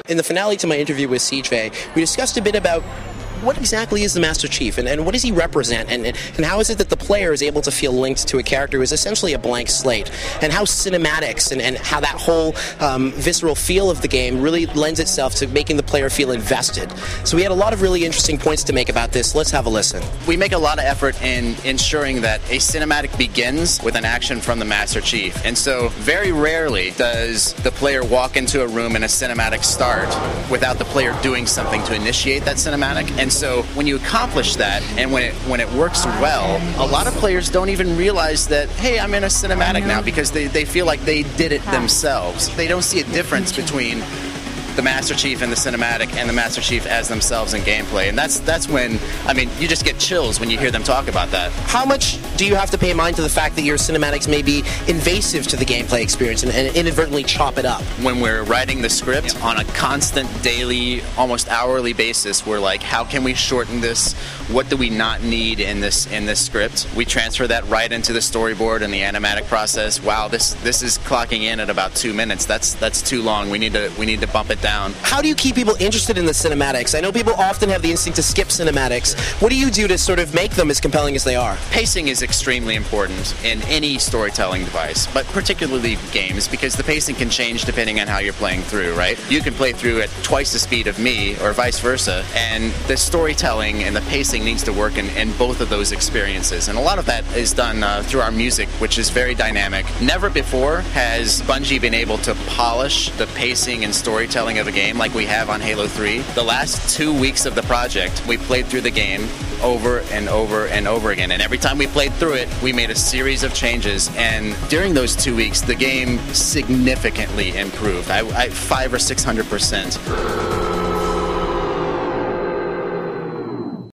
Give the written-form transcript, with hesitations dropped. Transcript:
In the finale to my interview with CJ, we discussed a bit about what exactly is the Master Chief, and what does he represent, and how is it that the player is able to feel linked to a character who is essentially a blank slate, and how cinematics and how that whole visceral feel of the game really lends itself to making the player feel invested. So we had a lot of really interesting points to make about this. Let's have a listen. We make a lot of effort in ensuring that a cinematic begins with an action from the Master Chief, and so very rarely does the player walk into a room and a cinematic start without the player doing something to initiate that cinematic. And so when you accomplish that, and when it works well, a lot of players don't even realize that, hey, I'm in a cinematic now, because they feel like they did it themselves. They don't see a difference between the Master Chief and the cinematic and the Master Chief as themselves in gameplay. And that's when, I mean, you just get chills when you hear them talk about that. How much do you have to pay mind to the fact that your cinematics may be invasive to the gameplay experience and inadvertently chop it up? When we're writing the script on a constant daily, almost hourly basis, we're like, how can we shorten this? What do we not need in this script? We transfer that right into the storyboard and the animatic process. Wow, this is clocking in at about 2 minutes. That's too long. We need to bump it down. How do you keep people interested in the cinematics? I know people often have the instinct to skip cinematics. What do you do to sort of make them as compelling as they are? Pacing is extremely important in any storytelling device, but particularly games, because the pacing can change depending on how you're playing through, right? You can play through at twice the speed of me, or vice versa, and the storytelling and the pacing needs to work in both of those experiences. And a lot of that is done through our music, which is very dynamic. Never before has Bungie been able to polish the pacing and storytelling of a game like we have on Halo 3. The last 2 weeks of the project, we played through the game over and over and over again, and every time we played through it, we made a series of changes, and during those 2 weeks, the game significantly improved. I 500 or 600%.